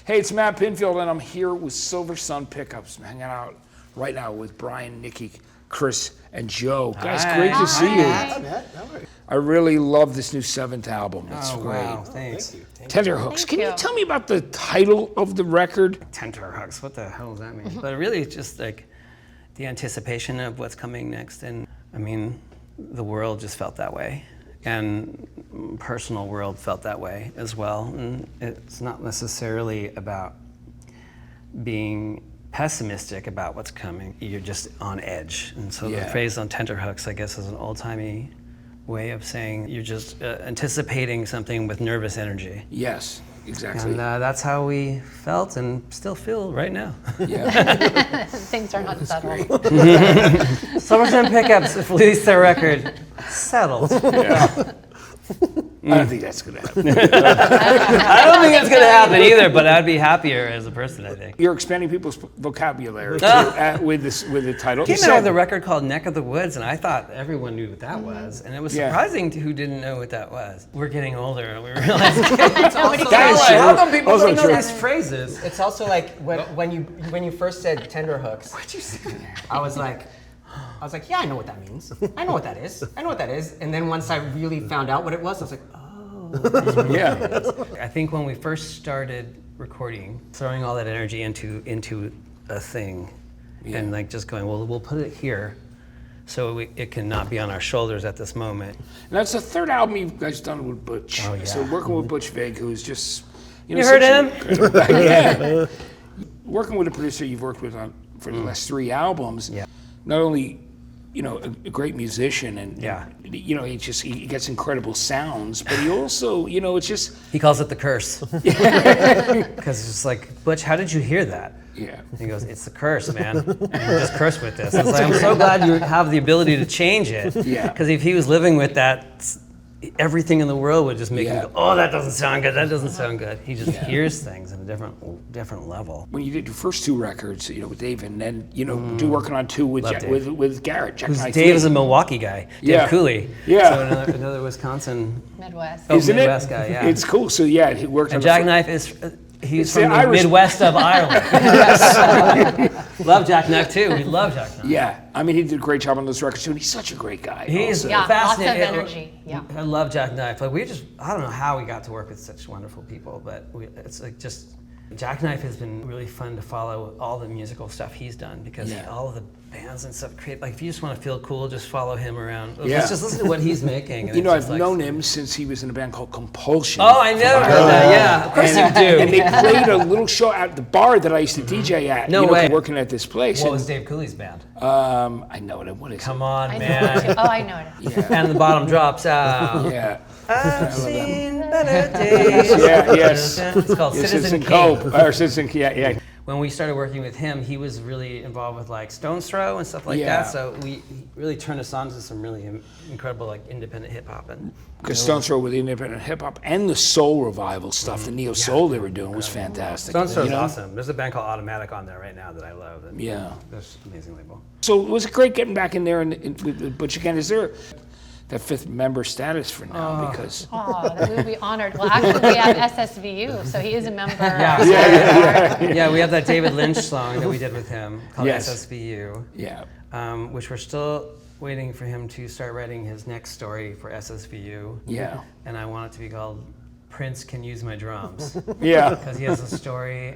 Hey, it's Matt Pinfield, and I'm here with Silversun Pickups. I'm hanging out right now with Brian, Nikki, Chris, and Joe. Guys, great to see you. I really love this new 7th album. It's great. Wow, thanks. Tenterhooks. Can you tell me about the title of the record? Tenterhooks, what the hell does that mean? But really, it's just like the anticipation of what's coming next. And I mean, the world just felt that way. And personal world felt that way as well. And it's not necessarily about being pessimistic about what's coming. You're just on edge. And so the phrase on Tenterhooks, I guess, is an old-timey way of saying you're just anticipating something with nervous energy. Yes, exactly. And that's how we felt and still feel right now. Yeah. Things are not settled. Silversun Pickups released their record, Settled. Yeah. I don't think that's going to happen. I don't think it's going to happen either, but I'd be happier as a person, I think. You're expanding people's vocabulary with the title. Came out with a record called Neck of the Woods, and I thought everyone knew what that was, and it was surprising to who didn't know what that was. We're getting older, and we realize how come people don't know these phrases? It's also like when you first said Tenterhooks. What'd you say? I was like, yeah, I know what that means. I know what that is. I know what that is. And then once I really found out what it was, I was like, oh. Yeah. I think when we first started recording, throwing all that energy into a thing, and like just going, well, we'll put it here, so it can not be on our shoulders at this moment. And that's the 3rd album you guys done with Butch. Oh, yeah. So working with Butch Vig, who's just you heard him? Yeah. Working with a producer you've worked with for the last 3 albums. Yeah. Not only, a great musician, and he gets incredible sounds, but he also, it's just He calls it the curse. Because it's just like, Butch, how did you hear that? yeah. He goes, it's the curse, man. You just curse with this. I was like, I'm so glad you have the ability to change it. Yeah. Because if he was living with that, everything in the world would just make him go, oh, that doesn't sound good. That doesn't sound good. He just hears things at a different level. When you did your first 2 records, with Dave, and then working on 2 with with Garrett. Dave is a Milwaukee guy. Dave Cooley. Yeah. So another Wisconsin. Midwest. Isn't Midwest it? guy. Yeah. It's cool. So yeah, he worked. And on Jackknife is. He's from the Irish. Midwest of Ireland. Love Jackknife too. We love Jackknife. Yeah, I mean, he did a great job on those records too, and he's such a great guy. He's lots of fascinating. energy. Yeah. I love Jackknife. Like I don't know how we got to work with such wonderful people, but it's like just Jackknife has been really fun to follow all the musical stuff he's done because all of the bands and stuff create. Like if you just want to feel cool, just follow him around. Let's just listen to what he's making. And I've known him since he was in a band called Compulsion. Oh, I never heard that. Yeah, of course you do. And they played a little show at the bar that I used to DJ at. No way. Working at this place. What was Dave Cooley's band? I know it. What is Come it? on, I man. know. Oh, I know it. Yeah. And the bottom drops out. Yeah. I've seen better days. Yes. It's called Citizen King. Cope. Or Citizen King. Yeah. When we started working with him, he was really involved with like Stone's Throw and stuff like that. So he really turned us on to some really incredible like independent hip hop. Because Stone's Throw with the independent hip hop and the soul revival stuff, the neo soul they were doing was fantastic. Stone's Throw is awesome. There's a band called Automatic on there right now that I love. And Yeah. That's an amazing label. So was it great getting back in there with Butch again? Is there that 5th member status for now? Because We would be honored. Well, actually, we have SSVU, so he is a member. Yeah, we have that David Lynch song that we did with him called SSVU. Yeah. Which we're still waiting for him to start writing his next story for SSVU. Yeah. And I want it to be called Prince Can Use My Drums. Yeah. Because he has a story.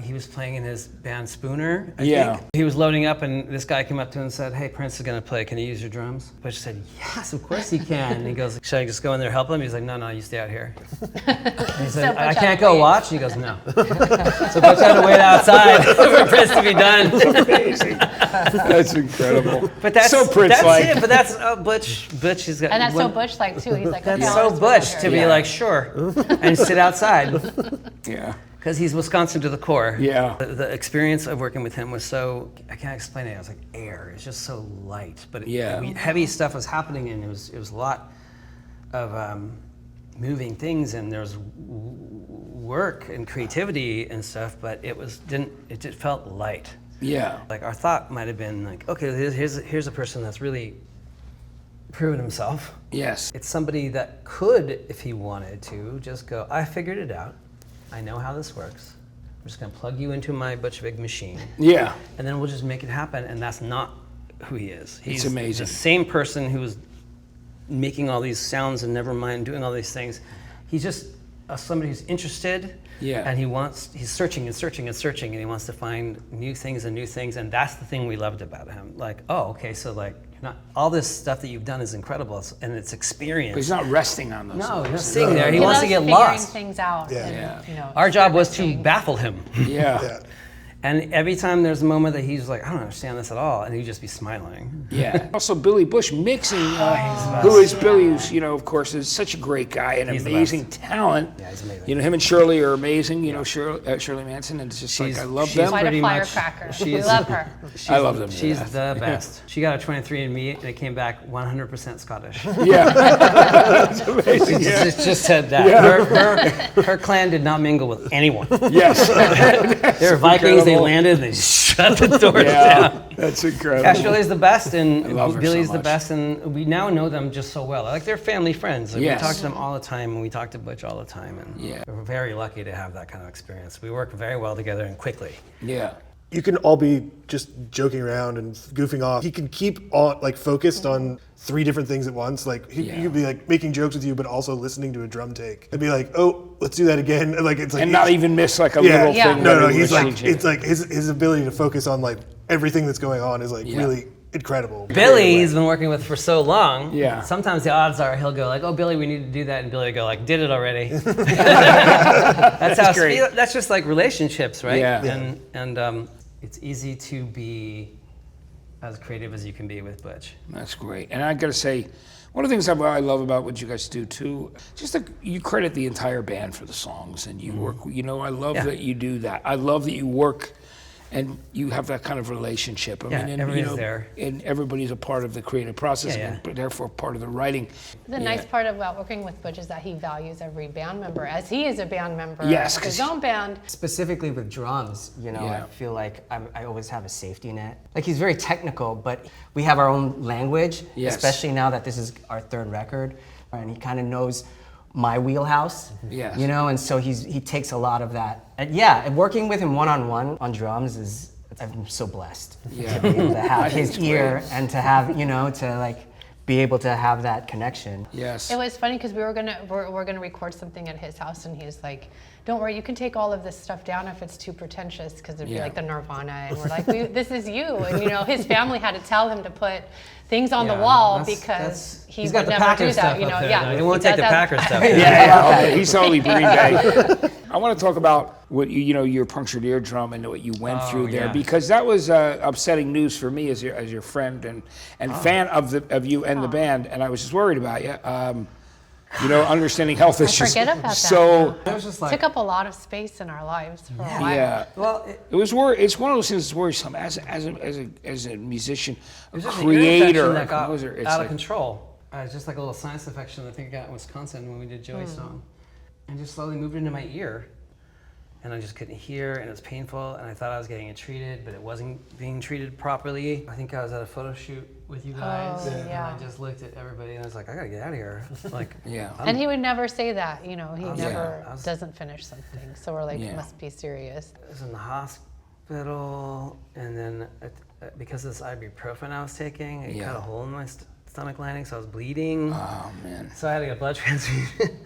He was playing in his band Spooner, I Yeah. think. He was loading up and this guy came up to him and said, hey, Prince is gonna play, can you use your drums? Butch said, yes, of course he can. And he goes, should I just go in there and help him? He's like, no, you stay out here. And he said, I can't go watch? And he goes, no. So Butch had to wait outside for Prince to be done. That's amazing. That's incredible. But that's so Prince-like. it. But that's Butch. He's got. And that's so Butch-like too. He's like, That's okay, so Butch to be like, sure, and sit outside. Yeah. Because he's Wisconsin to the core. Yeah. The experience of working with him was so, I can't explain it. It was like air. It's just so light. But heavy stuff was happening, and it was a lot of moving things, and there was work and creativity and stuff. But it just felt light. Yeah. Like our thought might have been like, okay, here's a person that's really proven himself. Yes. It's somebody that could, if he wanted to, just go, I figured it out. I know how this works. I'm just gonna plug you into my Butch Vig machine. Yeah. And then we'll just make it happen. And that's not who he is. He's amazing. the same person who was making all these sounds and never mind doing all these things. He's just somebody who's interested. Yeah. And he's searching and searching and searching, and he wants to find new things, and that's the thing we loved about him. Like, oh, okay, so like, you're not, all this stuff that you've done is incredible, and it's experience. But he's not resting on those. No, he's not things. sitting there. He wants to get loves lost. figuring things out. Yeah. And, you know, Our job was to experimenting. baffle him. Yeah. Yeah. And every time there's a moment that he's like, I don't understand this at all, and he'd just be smiling. Yeah. Also, Billy Bush mixing, who is Billy, who's, you know, of course, is such a great guy and He's the amazing talent. Yeah, he's amazing. You know, him and Shirley are amazing. You know, Shirley Manson, and it's just like, I love she's them. Quite a pretty much- firecracker. she We is- love her. I love them. She's yeah. the best. She got a 23andMe, and it came back 100% Scottish. Yeah. That's amazing. Yeah. It just said that. Her clan did not mingle with anyone. Yes. They were Vikings, they incredible. landed, and they shut the doors Yeah. down. That's incredible. Yeah, Shirley's the best, and love her Billy's so the much. best, and we now know them just so well. Like, they're family friends. Like, Yes. we talk to them all the time, and we talk to Butch all the time, and Yeah. we're very lucky to have that kind of experience. We work very well together and quickly. Yeah. You can all be just joking around and goofing off. He can keep on like focused on 3 different things at once. Like he could be like making jokes with you, but also listening to a drum take and be like, "Oh, let's do that again." And like it's like And not even miss like a yeah, little Yeah. thing. No, that no, he he's was like changing. it's like his ability to focus on like everything that's going on is like really incredible. Billy, he's been working with for so long. Yeah. Sometimes the odds are he'll go like, "Oh, Billy, we need to do that," and Billy will go like, "Did it already." That's how. great. That's just like relationships, right? Yeah. And it's easy to be as creative as you can be with Butch. That's great. And I got to say, one of the things I love about what you guys do too, just that you credit the entire band for the songs, and you work. You know, I love that you do that. I love that you work, and you have that kind of relationship. I Yeah, mean, and, everybody's there. and everybody's a part of the creative process, Yeah, yeah. and therefore part of the writing. The nice part about working with Butch is that he values every band member, as he is a band member Yes, of his 'cause- own band. Specifically with drums, you know, Yeah. I feel like I always have a safety net. Like he's very technical, but we have our own language, Yes. especially now that this is our 3rd record, and he kind of knows my wheelhouse, Yes. you know, and so he takes a lot of that. And yeah, and working with him one-on-one on drums is, I'm so blessed Yeah. to be able to I have think his it's ear and to have, you know, to like be able to have that connection. Yes. It was funny because we're gonna record something at his house, and he's like, "Don't worry, you can take all of this stuff down if it's too pretentious, because it'd be Yeah. like the Nirvana." And we're like, "This is you." And you know, his family had to tell him to put things on the wall because he he's would got the never Packer do stuff that. You know, up there, yeah. though. He won't does take the that. Packer stuff. Yeah, he's totally Green Bay. I want to talk about what your punctured eardrum and what you went through there, yeah. because that was upsetting news for me as your friend and fan of you and the band, and I was just worried about you. You know, understanding health issues. forget about that. So It was just like, Took up a lot of space in our lives for a while. yeah, well, it was it's one of those things that's worrisome as a musician, a it was just an ear infection creator, a that got composer. It's out of like, control. It's just like a little sinus infection I think I got in Wisconsin when we did Joey's song. And just slowly moved into my ear. And I just couldn't hear, and it was painful, and I thought I was getting it treated, but it wasn't being treated properly. I think I was at a photo shoot with you guys, Oh, and yeah. I just looked at everybody, and I was like, I gotta get out of here. Like, yeah. And he would never say that, you know, he never I was- doesn't finish something. So we're like, Yeah. it must be serious. I was in the hospital, and then because of this ibuprofen I was taking, it cut a hole in my stomach lining, so I was bleeding. Oh man. So I had to get a blood transfusion.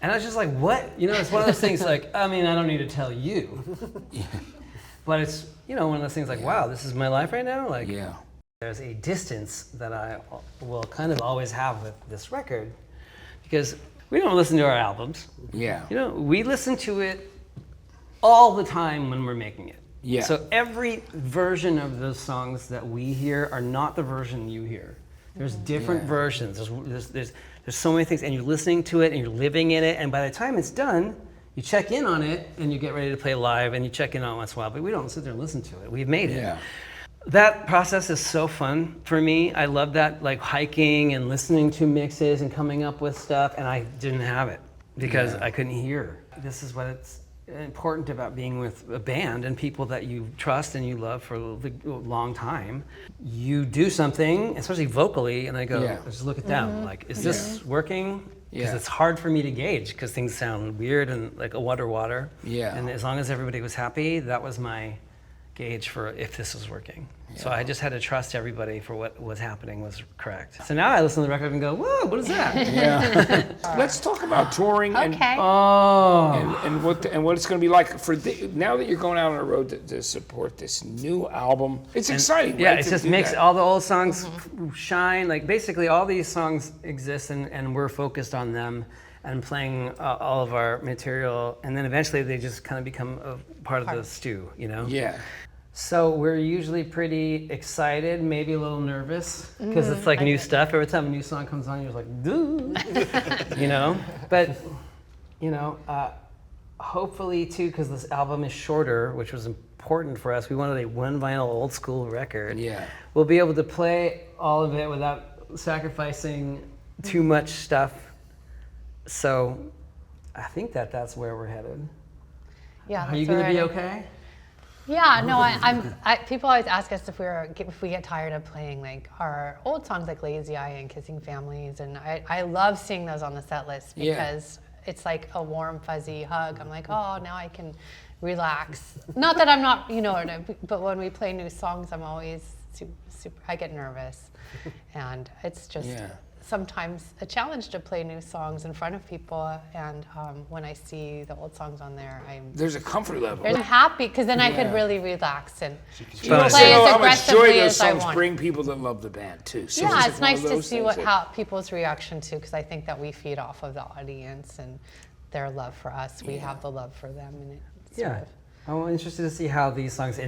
And I was just like, what? You know, it's one of those things like, I mean, I don't need to tell you. But it's, you know, one of those things like, wow, this is my life right now? Like, Yeah. there's a distance that I will kind of always have with this record, because we don't listen to our albums. Yeah. You know, we listen to it all the time when we're making it. Yeah. So every version of those songs that we hear are not the version you hear. There's different versions. There's so many things, and you're listening to it and you're living in it, and by the time it's done, you check in on it and you get ready to play live, and you check in on it once in a while, but we don't sit there and listen to it. We've made it. Yeah. That process is so fun for me. I love that, like hiking and listening to mixes and coming up with stuff, and I didn't have it because I couldn't hear. This is what it's important about being with a band and people that you trust and you love for a long time. You do something, especially vocally, and I go, Yeah. I just look at them, like, is this working? because Yeah. it's hard for me to gauge because things sound weird and like water. Yeah. And as long as everybody was happy, that was my gauge for if this was working. So I just had to trust everybody for what was happening was correct. So now I listen to the record and go, whoa, what is that? Yeah. Let's talk about touring Okay. and what it's going to be like for now that you're going out on the road to support this new album. It's exciting, Yeah, right? it to just do makes that. all the old songs shine. Like basically all these songs exist and we're focused on them and playing all of our material. And then eventually they just kind of become a part of the stew, you know? Yeah. So we're usually pretty excited, maybe a little nervous, because it's like new stuff. Every time a new song comes on, you're like, dude, you know? But, you know, hopefully too, because this album is shorter, which was important for us. We wanted a one vinyl old school record. Yeah. We'll be able to play all of it without sacrificing too much stuff. So I think that's where we're headed. Yeah. Are you that's going to be already- okay? Yeah, no, people always ask us if we get tired of playing like our old songs like Lazy Eye and Kissing Families, and I love seeing those on the set list because it's like a warm, fuzzy hug. I'm like, oh, now I can relax. Not that I'm not, you know, but when we play new songs, I'm always super I get nervous, and it's just sometimes a challenge to play new songs in front of people, and when I see the old songs on there, There's a comfort level. I'm happy because then I could really relax and You don't play know as how much joy aggressively those as I songs want. bring people that love the band too. So Yeah, is it's it one nice of to those see things that- how people's reaction to, because I think that we feed off of the audience and their love for us. We have the love for them, and it's sort of, I'm interested to see how these songs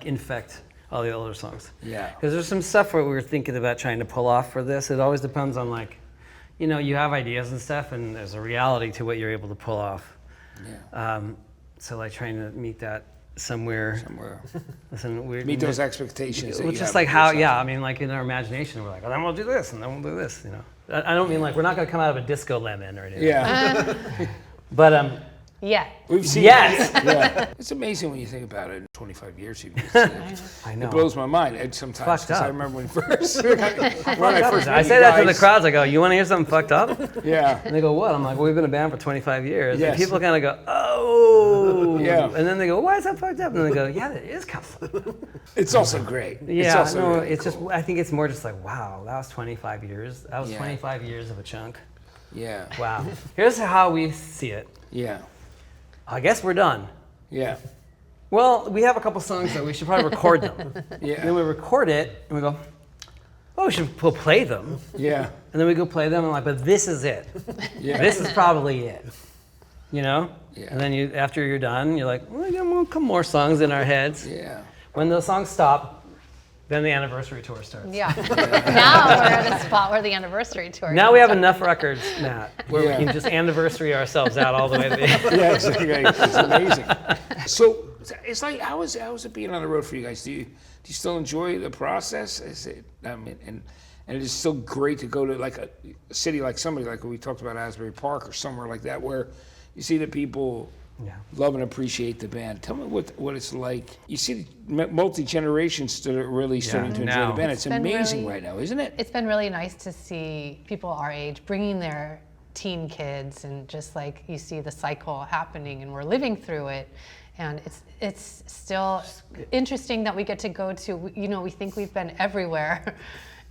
infect all the older songs. Yeah. Because there's some stuff where we were thinking about trying to pull off for this. It always depends on like, you know, you have ideas and stuff, and there's a reality to what you're able to pull off. Yeah. So like trying to meet that somewhere. Listen, we're Meet those expectations. that Well, you just have like for how, yourself. yeah, I mean, like in our imagination, we're like, oh, then we'll do this, and then we'll do this, you know. I don't mean like, we're not going to come out of a disco lemon or anything. Yeah. But, yeah. We've seen Yes! it. Yeah. It's amazing when you think about it. 25 years you've been saying it. I know. It blows my mind sometimes Fucked because I up. remember when first when I first I met say you that to the guys. crowds. I go, you want to hear something fucked up? Yeah. And they go, what? I'm like, well, we've been a band for 25 years. Yes. And people kind of go, oh. Yeah. And then they go, why is that fucked up? And then they go, yeah, that is kind of fucked up. It's also great. It's Yeah, also no, really it's cool. just, I think it's more just like, wow, that was 25 years. That was Yeah. 25 years of a chunk. Yeah. Wow. Here's how we see it. Yeah. I guess we're done. Yeah. Well, we have a couple songs that we should probably record them. Yeah. Then we record it, and we go, oh, we should play them. Yeah. And then we go play them, and I'm like, but this is it. Yeah. This is probably it. You know? Yeah. And then you, after you're done, you're like, well, we got a couple more songs in our heads. Yeah. When those songs stop, then the anniversary tour starts. Yeah. Now we're at a spot where the anniversary tour. Now we have enough records, Matt, where Yeah. we can just anniversary ourselves out all the way to the end. Yeah, it's amazing. So it's like, how is it being on the road for you guys? Do you still enjoy the process? Is it, I mean, and it is still great to go to like a city like somebody like we talked about Asbury Park or somewhere like that where you see that people love and appreciate the band. Tell me what it's like. You see multi-generations that are really starting to enjoy now. the band. It's It's been amazing really- right now, isn't it? It's been really nice to see people our age bringing their teen kids, and just like you see the cycle happening, and we're living through it. And it's still interesting that we get to go to, you know, we think we've been everywhere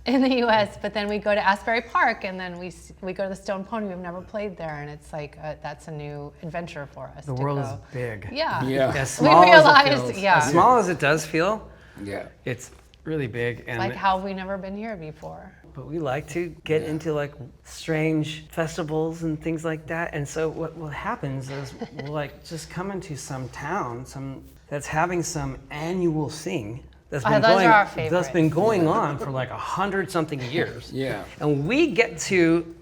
in the U.S., but then we go to Asbury Park, and then we go to the Stone Pony. We've never played there, and it's like that's a new adventure for us. The to world go. is big. Yeah. Yeah. As small as it realized- feels, yeah. as small as it does feel, Yeah. it's really big. And Like how we never been here before. but we like to get into like strange festivals and things like that. And so what happens is we'll like just come into some town, that's having some annual thing that's been Those going are our that's favorites. been going on for like 100-something years. Yeah. And we get to,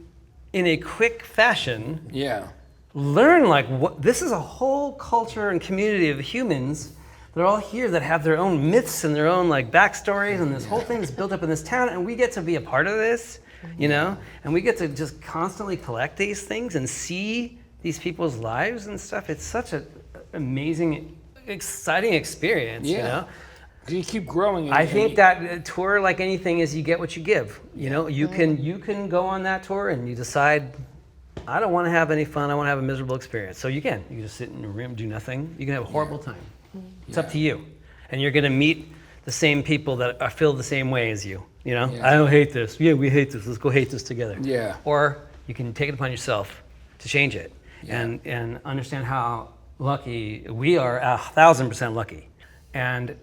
in a quick fashion, Yeah. learn like what this is a whole culture and community of humans. They're all here that have their own myths and their own like backstories, and this whole thing is built up in this town, and we get to be a part of this, you know, and we get to just constantly collect these things and see these people's lives and stuff. It's such an amazing, exciting experience, you Yeah. know. You keep growing. I think that a tour, like anything, is you get what you give. You know, you can go on that tour and you decide, I don't want to have any fun. I want to have a miserable experience. So you can just sit in a room, do nothing. You can have a horrible time. It's up to you, and you're going to meet the same people that feel the same way as you. You know, I don't hate this. Yeah, we hate this. Let's go hate this together. Yeah. Or you can take it upon yourself to change it, and understand how lucky we are. 1,000% lucky, and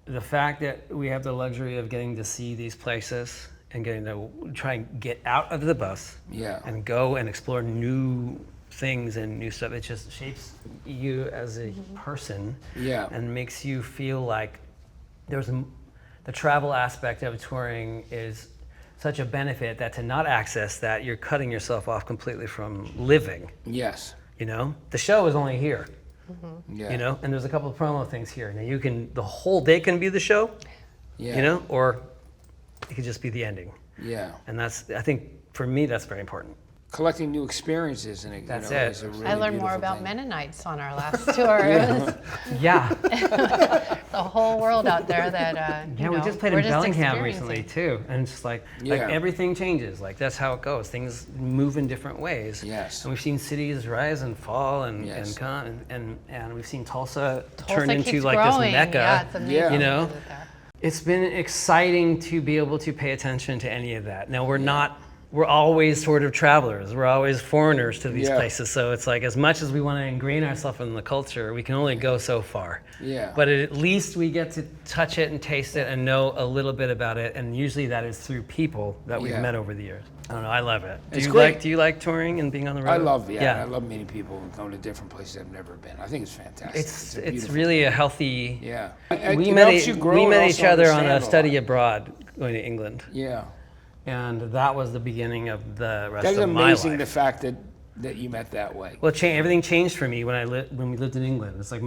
the fact that we have the luxury of getting to see these places and getting to try and get out of the bus and go and explore new things and new stuff, it just shapes you as a person and makes you feel like the travel aspect of touring is such a benefit that to not access that, you're cutting yourself off completely from living. Yes. You know, the show is only here. Yeah. You know, and there's a couple of promo things here. Now the whole day can be the show, you know, or it could just be the ending. Yeah. And I think for me, that's very important. Collecting new experiences and That's you know, it. is a really I learned more beautiful about thing. Mennonites on our last tour. The whole world out there that we just played in Bellingham recently too, and it's just like everything changes. Like that's how it goes. Things move in different ways. Yes. And we've seen cities rise and fall, and we've seen Tulsa turn into keeps like growing. this mecca. Yeah, it's amazing. You know, to visit there. it's been exciting to be able to pay attention to any of that. Now we're always sort of travelers. We're always foreigners to these places. So it's like, as much as we want to ingrain ourselves in the culture, we can only go so far. Yeah. But at least we get to touch it and taste it and know a little bit about it. And usually that is through people that we've met over the years. I don't know, I love it. It's great. Do you like touring and being on the road? I love I love meeting people and going to different places I've never been. I think it's fantastic. It's really a healthy. Yeah. We It met helps you grow we and met also each other on understand a lot. study abroad going to England. Yeah. And that was the beginning of the rest That's of my amazing, life. the fact that you met that way. Well, everything changed for me when we lived in England. It's like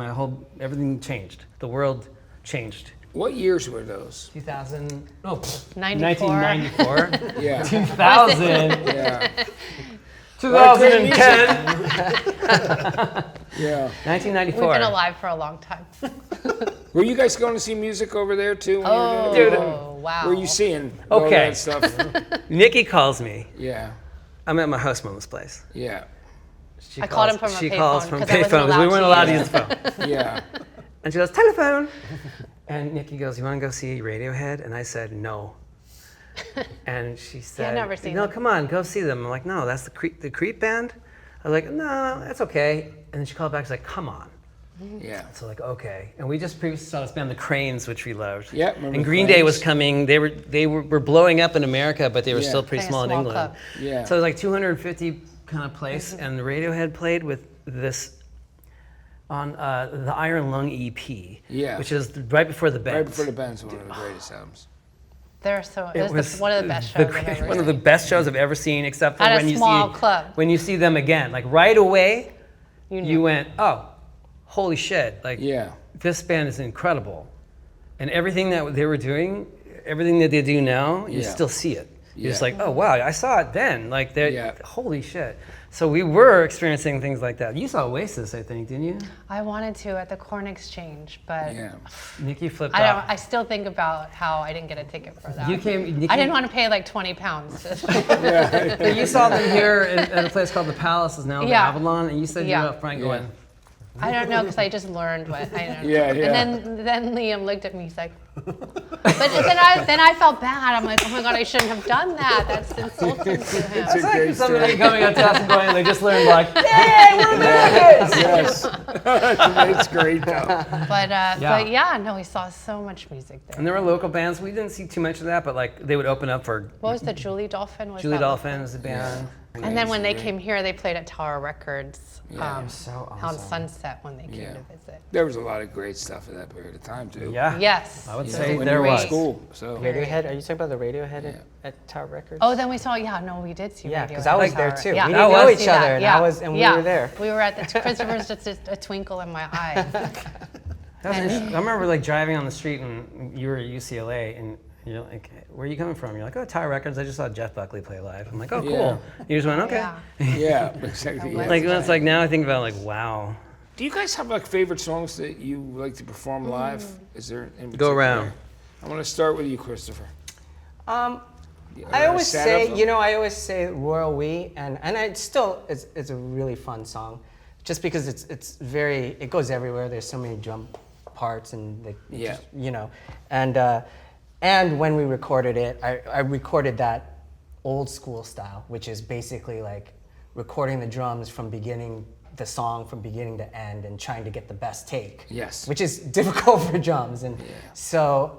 everything changed. The world changed. What years were those? 1994. Yeah. 2000. Yeah. 2010. Yeah. 1994. We've been alive for a long time. Were you guys going to see music over there too? When Oh, you were dude. Wow. Were you seeing all Okay. that stuff? Nikki calls me. Yeah. I'm at my host mom's place. Yeah. I called him from a She payphone calls from 'cause I wasn't payphone because we weren't allowed allowed to to use the phone. Yeah. And she goes, telephone. And Nikki goes, you want to go see Radiohead? And I said, no. And she said, never seen no, them. come on, go see them. I'm like, no, that's the Creep band. I was like, no, that's okay. And then she called back, she's like, come on. Yeah. So like, okay. And we just previously saw this band, The Cranes, which we loved. Yeah, remember and Green Cranes? Day was coming. They were blowing up in America, but they were still pretty Playing a small in small England. club. Yeah. So it was like 250 kind of place, and the Radiohead played with this on the Iron Lung EP, which is right before the Bends. Right before the Bends, one of the greatest albums. It was one of the best shows I've ever seen. One of the best shows I've ever seen, except for At a when you small see club. when you see them again. Like right away, You you knew. went, oh, holy shit! Like Yeah. this band is incredible, and everything that they were doing, everything that they do now, you still see it. You're just like, oh wow, I saw it then. Like holy shit. So we were experiencing things like that. You saw Oasis, I think, didn't you? I wanted to at the Corn Exchange, but Nikki flipped I off. don't. I still think about how I didn't get a ticket for that. Nikki, I didn't want to pay like £20. But you saw them here at a place called the Palace, is now the Avalon, and you said you were up front going. I don't know because I just learned what I don't know. Yeah, yeah. And then Liam looked at me. He's like, but then I felt bad. I'm like, oh my god, I shouldn't have done that. That's insulting to him. It's a great Somebody story. coming up to us and going, they just learned like, hey, we're Americans! Yes. It's great though. But yeah, no, we saw so much music there. And there were local bands. We didn't see too much of that, but like they would open up for What was the Julie Dolphin? Julie Dolphin as a band. And then when they came here, they played at Tower Records so on awesome. Sunset when they came to visit. There was a lot of great stuff at that period of time too. Yeah. Yes. I would Yeah, say when there you were in was. school. So Radiohead? Are you talking about the Radiohead at Tower Records? Oh, then we saw. Yeah, no, we did see. Yeah, Radiohead because I was at there Tower. too. Yeah. We That didn't know was- each other, and we were there. We were at the Christopher's. Just a twinkle in my eye. I remember like driving on the street and you were at UCLA and you're like, where are you coming from? You're like, oh, Tower Records. I just saw Jeff Buckley play live. I'm like, oh, cool. Yeah. You just went, okay. Yeah. yeah, exactly. Like, Like it's like now I think about like, wow, Do you guys have like favorite songs that you like to perform live? Is there in Go around. I want to start with you, Christopher. I always say, I always say Royal We, and it's a really fun song, just because it goes everywhere. There's so many drum parts and and when we recorded it, I recorded that old school style, which is basically like recording the drums from the song from beginning to end and trying to get the best take. Yes. Which is difficult for drums, and so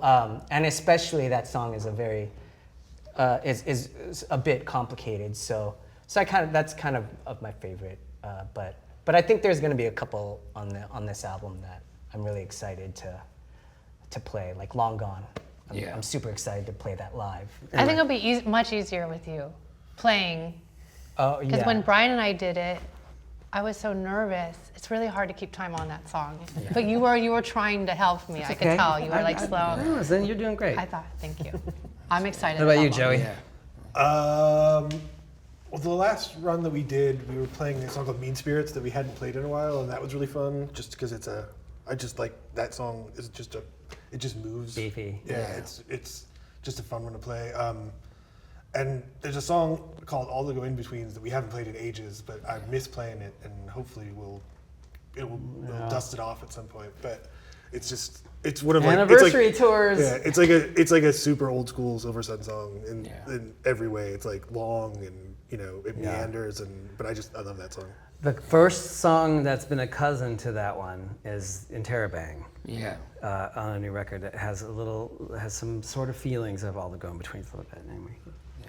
and especially that song is is a bit complicated. So that's kind of my favorite. But I think there's going to be a couple on this album that I'm really excited to play, like Long Gone. I'm super excited to play that live. I think it'll be much easier with you playing. Oh yeah. Because when Brian and I did it, I was so nervous. It's really hard to keep time on that song. Yeah. But you were trying to help me. I could tell you were like slow. No, then you're doing great. I thought, thank you. I'm excited. What about you, that Joey? Well, the last run that we did, we were playing a song called Mean Spirits that we hadn't played in a while, and that was really fun. Just because I just like that song. It just moves. Beefy. Yeah, it's just a fun one to play. And there's a song called All the Go In Betweens that we haven't played in ages, but I miss playing it, and hopefully we'll dust it off at some point. But it's one of anniversary tours. Yeah, it's like a super old school Silversun song in every way. It's like long and it meanders, but I love that song. The first song that's been a cousin to that one is Interrobang. Yeah. On a new record that has some sort of feelings of All the Go-In-Betweens a little bit. Anyway.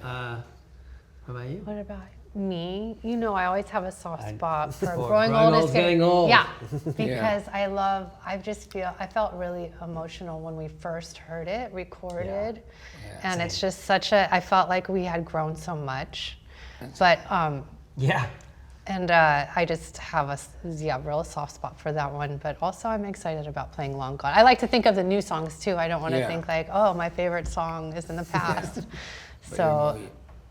What about you? What about me? I always have a soft spot for For growing growing old old, is getting old. Yeah, because I felt really emotional when we first heard it recorded, and it's just I felt like we had grown so much, but and I just have a real soft spot for that one. But also I'm excited about playing Long Gone. I like to think of the new songs too. I don't want to think like, oh, my favorite song is in the past. So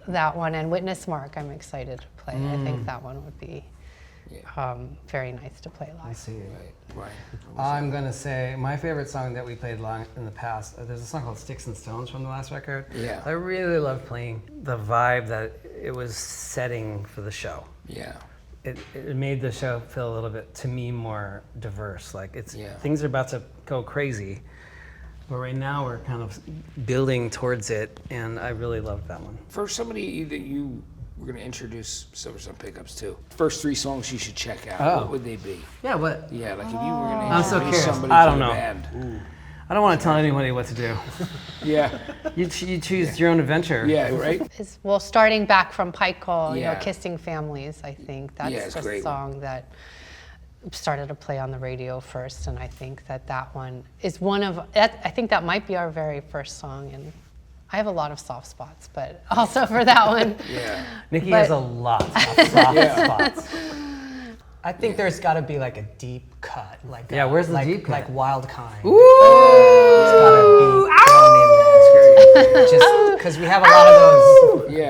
that one and Witness Mark, I'm excited to play. I think that one would be very nice to play live. I see. Right. I'm gonna say my favorite song that we played long in the past. There's a song called Sticks and Stones from the last record. Yeah. I really loved playing the vibe that it was setting for the show. Yeah. It made the show feel a little bit, to me, more diverse. Like things are about to go crazy, but right now we're kind of building towards it, and I really loved that one. For somebody that you were going to introduce Silversun Pickups to, first 3 songs you should check out, what would they be? Yeah, what? Yeah, like if you were going I'm to so introduce curious. somebody I to don't the know. band. I don't want to tell anybody what to do. Yeah. You choose your own adventure. Yeah, right? Starting back from Pike Call, Yeah. Kissing Families, I think that's the great song that started to play on the radio first, and I think that one is I think that might be our very first song, and I have a lot of soft spots, but also for that one. Yeah. Nikki has a lot of soft spots. I think there's got to be like a deep cut, where's the deep cut? Like Wild Kind. Ooh! It's got to be thrown in there. Just because we have a lot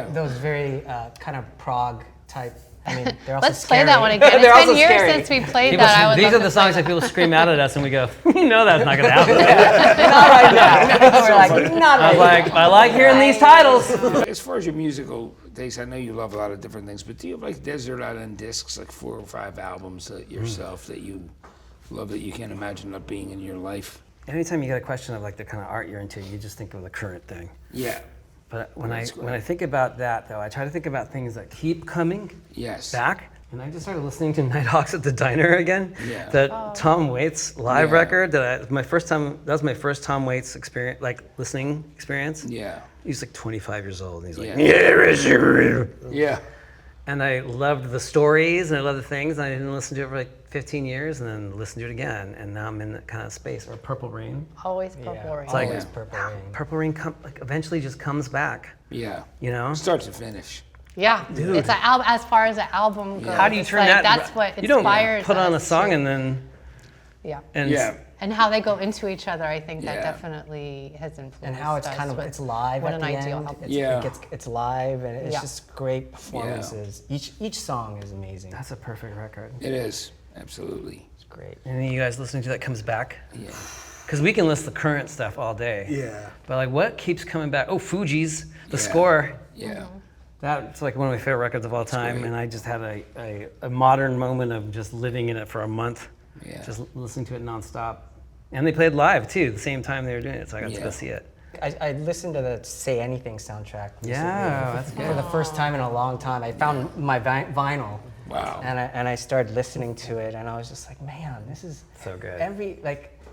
of those very kind of prog type. I mean, they're also Let's scary. play that one again. They're It's also been years scary. since we played that. These are the songs that people scream out at us, and we go, "You know that's not going to happen." Not right now. We're like, not right now. I like hearing these titles. As far as your musical taste, I know you love a lot of different things, but do you have like Desert Island Discs, like 4 or 5 albums that yourself that you love that you can't imagine not being in your life? Anytime you get a question of like the kind of art you're into, you just think of the current thing. Yeah. But when I think about that, though, I try to think about things that keep coming back. And I just started listening to Nighthawks at the Diner again. Yeah. That Tom Waits live record. That was my first Tom Waits experience, like listening experience. Yeah. He's like 25 years old, and he's like, Yeah. And I loved the stories, and I loved the things, and I didn't listen to it for like 15 years, and then listened to it again, and now I'm in that kind of space. Or Purple Rain. Always Purple Rain. It's like Always Purple Rain. Purple Rain eventually just comes back. Yeah. You know? Start to finish. Yeah, it's an album. As far as an album goes, How do you it's turn like, that? That's what you don't inspires put on a us song to- and then and how they go into each other. I think that definitely has influenced. And how it's us kind of with it's live what at an the ideal end. album. It's live, and it's Yeah. just great performances. Each song is amazing. that's a perfect record. It is, absolutely. great. And then you guys listening to that comes back? Yeah. Because we can list the current stuff all day. Yeah. But like, what keeps coming back? Oh, Fuji's, the score. Yeah. That's like one of my favorite records of all time. great. And I just had a modern moment of just living in it for a month. Yeah. Just listening to it nonstop. And they played live too, the same time they were doing it. So I got to Yeah. go see it. I listened to the Say Anything soundtrack recently. Yeah, that's good. For the first time in a long time. I found my vinyl. Wow. And I started listening to it, and I was just like, man, this is So good.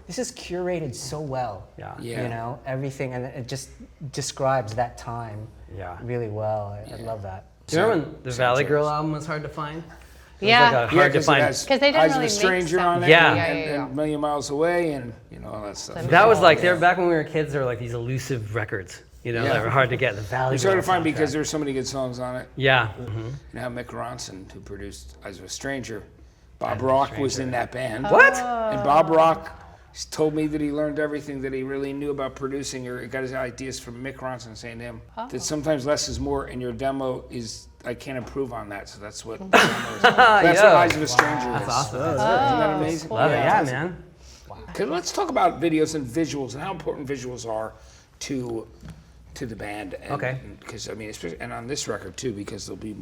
this is curated so well. Yeah. Yeah. You know, everything, and it just describes that time Yeah. really well. I love that. Do you remember when the Valley Soundtracks. Girl album was hard to find? It was Yeah. like a hard to 'cause it find. has 'Cause they didn't Eyes of really a make Stranger on sound. it. Yeah. And Million Miles Away and, all that stuff. That was like, Yeah. they were back when we were kids, there were like these elusive records, Yeah. that were hard to get. The Valley It's hard to Girl find because soundtrack. there's so many good songs on it. Yeah. You know how Mick Ronson, who produced Eyes of a Stranger, Bob Rock was in that band. What? And Bob Rock told me that he learned everything that he really knew about producing, or he got his ideas from Mick Ronson saying to him that sometimes less is more, and your demo is, I can't improve on that, so that's what the demo is. That's what Eyes of a Stranger is. That's awesome. Isn't that amazing? Love it. Yeah, man. Okay, let's talk about videos and visuals and how important visuals are to the band. And, Okay. Because especially, and on this record too, because there'll be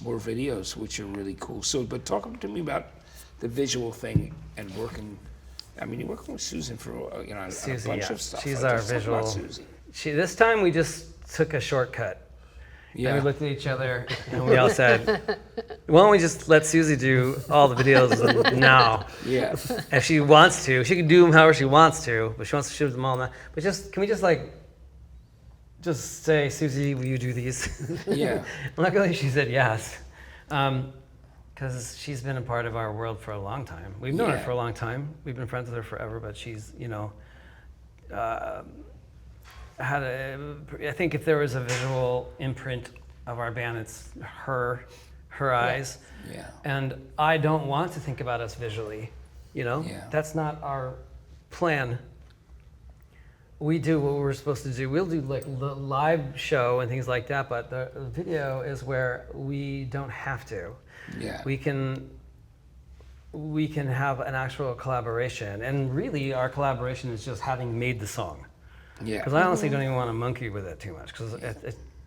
more videos, which are really cool. So, but talk to me about the visual thing and working. You're working with Susan for on a Susie, bunch yeah. of stuff. She's Like, our let's talk about visual. Susie. This time we just took a shortcut. Yeah. And we looked at each other and we all said, why don't we just let Susie do all the videos now? Yeah. If she wants to, she can do them however she wants to, but she wants to shoot them all now. But can we just say, Susie, will you do these? Yeah. Luckily, she said yes, because she's been a part of our world for a long time. We've known her Yeah. for a long time. We've been friends with her forever, but she's, I think if there was a visual imprint of our band, it's her eyes. Yeah. And I don't want to think about us visually, Yeah. That's not our plan. We do what we're supposed to do. We'll do like the live show and things like that, but the video is where we don't have to. Yeah. We can have an actual collaboration, and really our collaboration is just having made the song. Yeah. Because I honestly don't even want to monkey with it too much, because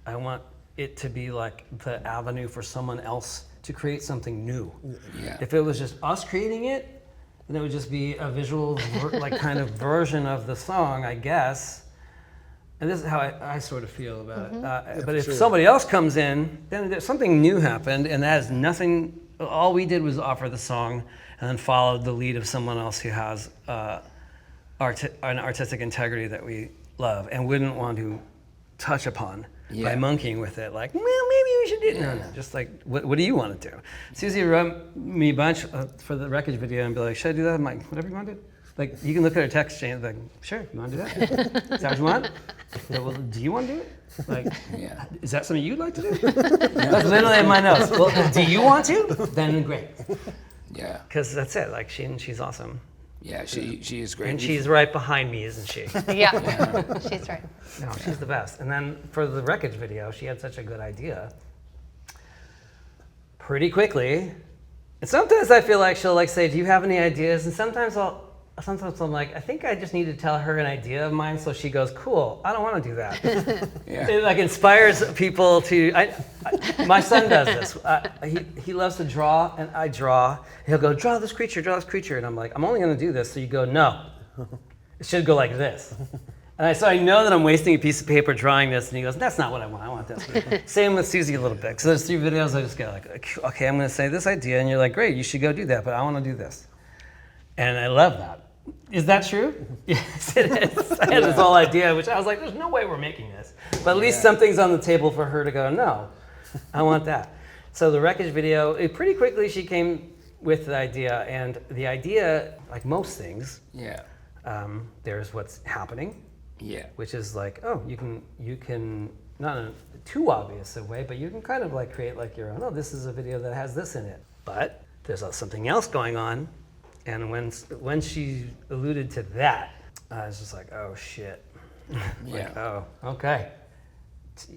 I want it to be like the avenue for someone else to create something new. Yeah. If it was just us creating it, then it would just be a visual kind of version of the song, I guess. And this is how I sort of feel about it. But if somebody else comes in, then there's something new happened, and that has nothing. All we did was offer the song, and then followed the lead of someone else who has an artistic integrity that we love and wouldn't want to touch upon by monkeying with it. Like, well, maybe we should do it. No, just like, what do you want to do? Susie wrote me a bunch for the wreckage video and be like, should I do that? I'm like, whatever you want to do. Like, you can look at her text chain, like, sure, you want to do that? Is that what you want? So, well, do you want to do it? Like, is that something you'd like to do? That's literally in my notes. Well, do you want to? Then great. Yeah. Because that's it. Like, she's awesome. Yeah. She is great. And she's right behind me, isn't she? Yeah, she's right. No, she's the best. And then for the wreckage video, she had such a good idea. Pretty quickly. And sometimes I feel like she'll like say, do you have any ideas? And sometimes I'm like, I think I just need to tell her an idea of mine. So she goes, cool, I don't want to do that. It like inspires people to, my son does this. He loves to draw, and I draw. He'll go, draw this creature. And I'm like, I'm only going to do this. So you go, no, it should go like this. And so I know that I'm wasting a piece of paper drawing this, and he goes, that's not what I want. I want this. Same with Susie a little bit. So there's 3 videos I just go like, okay, I'm going to say this idea, and you're like, great, you should go do that, but I want to do this. And I love that. Is that true? Yes, it is. I had this whole idea, which I was like, there's no way we're making this. But at least something's on the table for her to go, no, I want that. So the wreckage video, pretty quickly she came with the idea, and the idea, like most things, there's what's happening. Yeah. Which is like, oh, you can not in a too obvious a way, but you can kind of like create like your own, oh, this is a video that has this in it. But there's something else going on. And when she alluded to that, I was just like, oh shit. Like, oh, okay.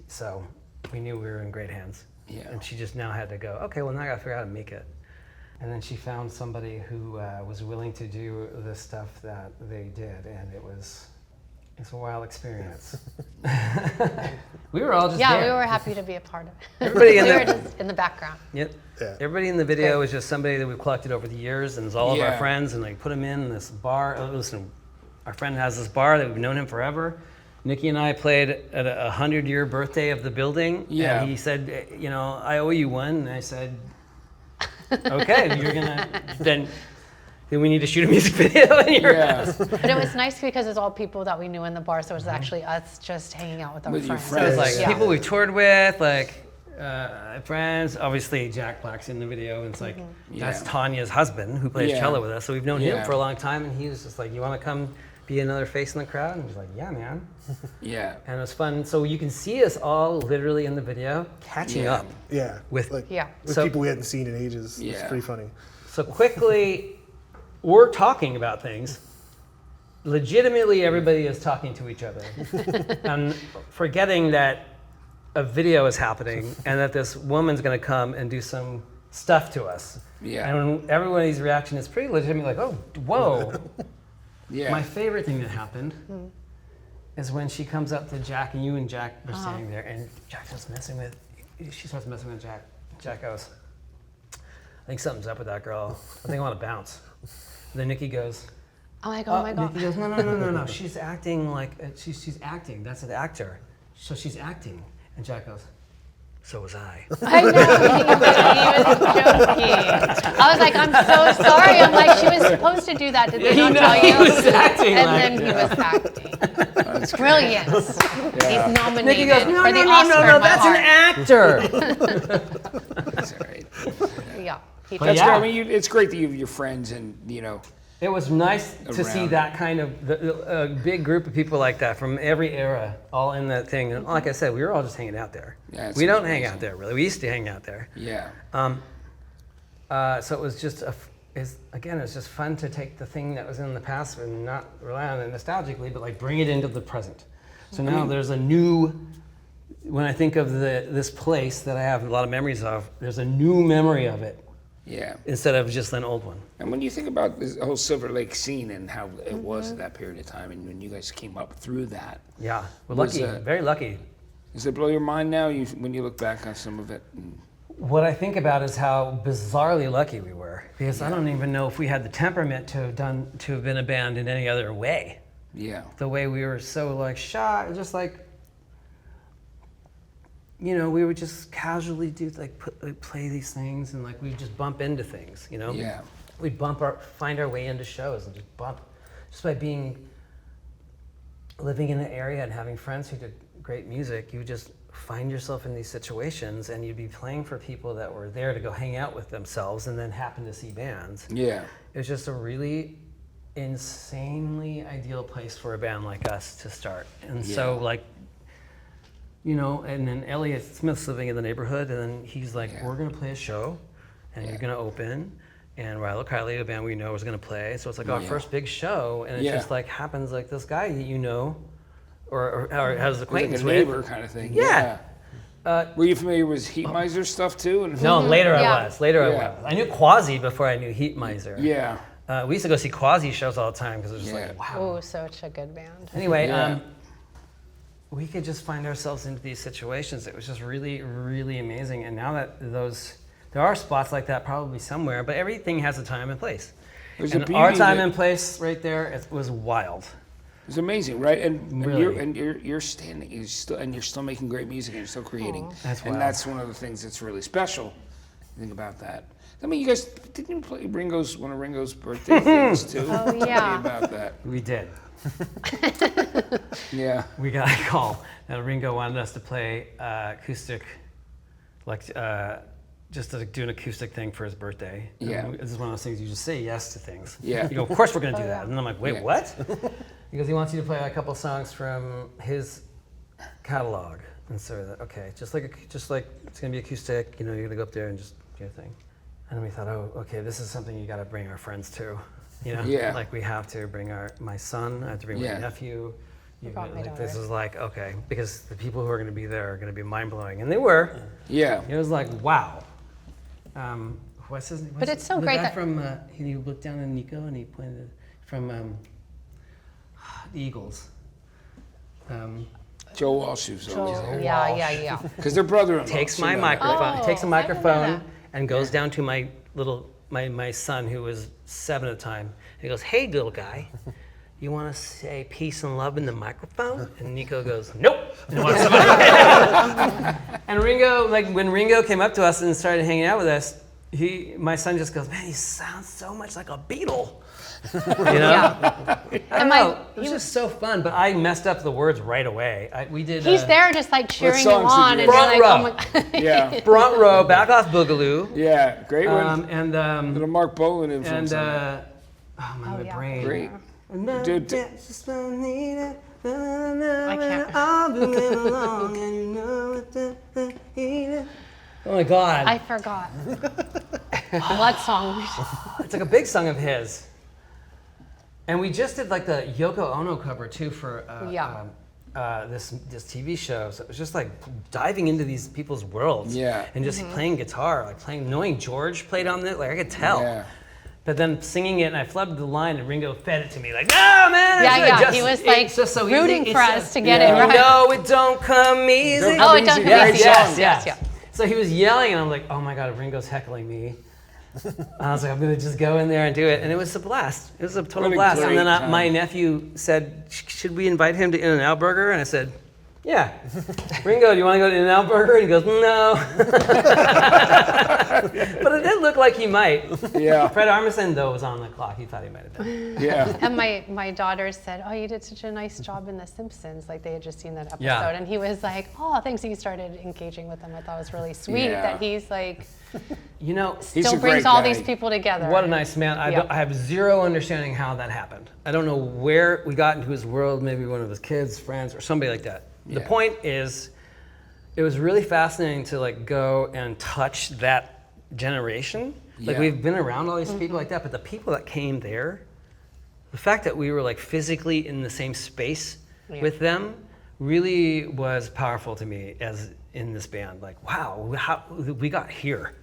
So we knew we were in great hands. Yeah. And she just now had to go, okay, well now I gotta figure out how to make it. And then she found somebody who was willing to do the stuff that they did, and it's a wild experience. We were all just there. We were happy to be a part of it. Everybody We were just in the background. Yep. Yeah. Everybody in the video was just somebody that we've collected over the years, and it's all of our friends, and like put them in this bar. Listen, our friend has this bar that we've known him forever. Nikki and I played at a 100-year birthday of the building. Yeah. And he said, you know, I owe you one. And I said, okay, you're gonna then we need to shoot a music video in your house. But it was nice because it's all people that we knew in the bar, so it was actually us just hanging out with our With your friends. friends. So it's like Yeah. people we've toured with, like friends. Obviously, Jack Black's in the video, and it's like that's Tanya's husband who plays cello with us. So we've known him for a long time, and he was just like, "You want to come be another face in the crowd?" And he's like, "Yeah, man." Yeah. And it was fun. So you can see us all literally in the video catching up. Yeah. With- like, Yeah. with So- people we hadn't seen in ages. It's Yeah. pretty funny. So quickly, we're talking about things. Legitimately, everybody is talking to each other, and forgetting that a video is happening and that this woman's going to come and do some stuff to us. Yeah. And everybody's reaction is pretty legitimate, like, "Oh, whoa." Yeah. My favorite thing that happened is when she comes up to Jack, and you and Jack are standing there, and Jack starts messing with. She starts messing with Jack. Jack goes, "I think something's up with that girl. I think I want to bounce." And then Nikki goes, I'm like, oh my God. Nikki goes, no. She's acting like she's acting. That's an actor. So she's acting. And Jack goes, "So was I." I know, he was joking. I was like, I'm so sorry. I'm like, she was supposed to do that. Did they not tell you? He was acting And like then he was acting. Brilliant. He's nominated Nikki goes, "No, for the Oscar in my that's heart. an actor." That's all right. Yeah. He But That's yeah. great. I mean, it's great that you have your friends and, you know. It was nice to see Around. that kind of a big group of people like that from every era, all in that thing. And like I said, we were all just hanging out there. Yeah, it's we don't hang amazing. out there really. We used to hang out there. Yeah. So it was just again, it was just fun to take the thing that was in the past and not rely on it nostalgically, but like bring it into the present. So now there's a new. When I think of this place that I have a lot of memories of, there's a new memory of it Yeah. instead of just an old one. And when you think about this whole Silver Lake scene and how it was at that period of time, and when you guys came up through that, Yeah, we're Was, lucky, very lucky. does it blow your mind now when you look back on some of it? What I think about is how bizarrely lucky we were, because I don't even know if we had the temperament to have been a band in any other way. Yeah. The way we were so like shy, just like, you know, we would just casually do play these things, and like we'd just bump into things, you know. Yeah. We'd find our way into shows and just bump, just by living in an area and having friends who did great music. You would just find yourself in these situations, and you'd be playing for people that were there to go hang out with themselves, and then happen to see bands. Yeah. It was just a really insanely ideal place for a band like us to start. And so like, you know, and then Elliot Smith's living in the neighborhood, and then he's like, "We're gonna play a show, and you're gonna open, and Rilo Kiley, a band we know, is gonna play." So it's like our first big show, and it just like happens like this guy you know, or has Like acquaintance a with. neighbor kind of thing. Yeah. Were you familiar with Heat Miser stuff too? And No, later Yeah. I was. Later Yeah. I was. I knew Quasi before I knew Heat Miser. Yeah. We used to go see Quasi shows all the time because it was just Yeah. like, wow. Oh, such a good band. Anyway, Yeah. we could just find ourselves into these situations. It was just really, really amazing. And now that there are spots like that probably somewhere, but everything has a time and place. There's a And beauty our time that- and place right there, it was wild. It's amazing, right? And Really. you're standing, you're still making great music, and you're still creating. That's and wild. that's one of the things that's really special. Think about that. I mean, you guys didn't you play one of Ringo's birthday things too? Oh, Tell me yeah. about that. We did. Yeah. We got a call that Ringo wanted us to play acoustic, like just to do an acoustic thing for his birthday. Yeah. And this is one of those things you just say yes to things. Yeah. You go, of course we're going to do that. And I'm like, wait, Yeah. what? Because he wants you to play a couple songs from his catalog. And so, okay, just like it's going to be acoustic, you know, you're going to go up there and just do your thing. And we thought, oh, okay, this is something you got to bring our friends to. You know, Yeah. like we have to bring my son, I have to bring Yeah. my nephew. brought my This daughter. is like, okay, because the people who are going to be there are going to be mind blowing. And they were. Yeah. It was like, wow. what's his name? But it's so the great guy that- from he looked down at Nico and he pointed from the Eagles. Joe Walsh was always there. Yeah. Because they're brother-in-law. Takes so my you know that. microphone. Oh, Takes a I didn't know microphone that. and goes down to my son who was 7 at the time. And he goes, "Hey, little guy, you want to say peace and love in the microphone?" And Nico goes, "Nope." And, walks away. And Ringo, like when Ringo came up to us and started hanging out with us, my son just goes, "Man, he sounds so much like a Beatle." You know? I don't know. It was just so fun, but I messed up the words right away. We did. He's there just like cheering you songs did on, you and you're Front like, row. oh my God. Yeah. Front row, back off Boogaloo. Yeah, great one. And Little Mark Bolan influence. and on that. my yeah. brain. Great. Dude, I can't. Oh my God. I forgot. What song? It's like a big song of his. And we just did like the Yoko Ono cover too for this TV show. So it was just like diving into these people's worlds. Yeah. And just playing guitar, like knowing George played on it, like I could tell. Yeah. But then singing it, and I flubbed the line, and Ringo fed it to me like, "No, man!" Yeah. He was like it's just so rooting easy. for It's us just- to get it Yeah. right. No, it don't come easy. Oh, it doesn't come easy. Yes. So he was yelling, and I'm like, "Oh my God, Ringo's heckling me." And I was like, "I'm gonna just go in there and do it," and it was a blast. It was a total What a blast. And great then time. my nephew said, "Should we invite him to In-N-Out Burger?" And I said, "Yeah." Ringo, do you want to go to In-N-Out Burger? And he goes, "No." But it did look like he might. Yeah. Fred Armisen, though, was on the clock. He thought he might have been. Yeah. And my daughters said, "Oh, you did such a nice job in The Simpsons." Like they had just seen that episode, Yeah. and he was like, "Oh, thanks." And he started engaging with them. I thought it was really sweet Yeah. that he's like You know, He's still a brings great all guy. these people together. what a nice man. Yeah. I have zero understanding how that happened. I don't know where we got into his world, maybe one of his kids, friends, or somebody like that. The Yeah. point is, it was really fascinating to like go and touch that generation. Like Yeah. we've been around all these people like that, but the people that came there, the fact that we were like physically in the same space with them really was powerful to me as in this band. Like, wow, how we got here.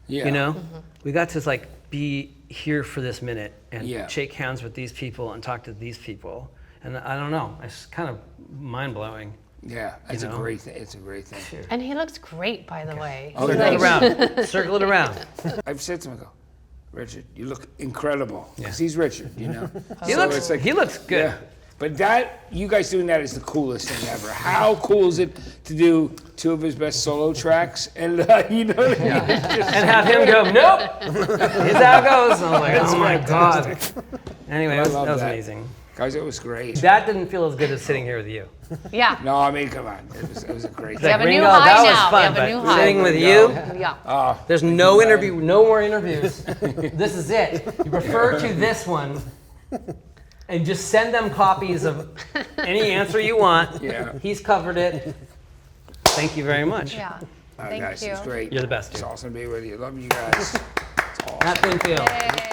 Yeah. You know, we got to like be here for this minute and Yeah. shake hands with these people and talk to these people. And I don't know, it's kind of mind blowing. Yeah. It's a know? great thing. It's a great thing. And he looks great, by the way. Oh, He's yeah. Circle like- it around, circle it around. I've said to him, I go, Richard, you look incredible. Yeah. Because he's Richard, you know? He So looks, it's like- he looks good. Yeah. But you guys doing that is the coolest thing ever. How cool is it to do 2 of his best solo tracks? And you know what I mean? And have him go, "Nope, here's how it goes." And I'm like, "Oh my God." Anyway, that love was that. amazing. Guys, it was great. That didn't feel as good as sitting here with you. Yeah. No, I mean, come on. It was a great We thing. have a new Ringo, high that was now. fun, We have a but new high. sitting with Ringo. you, Yeah. there's no interview, no more interviews. This is it. You refer to this one and just send them copies of any answer you want. Yeah. He's covered it. Thank you very much. Yeah. Guys, Thank you. it's great. You're the best, It's dude. awesome to be with you. Love you guys. It's awesome. Matt Pinfield. Yay.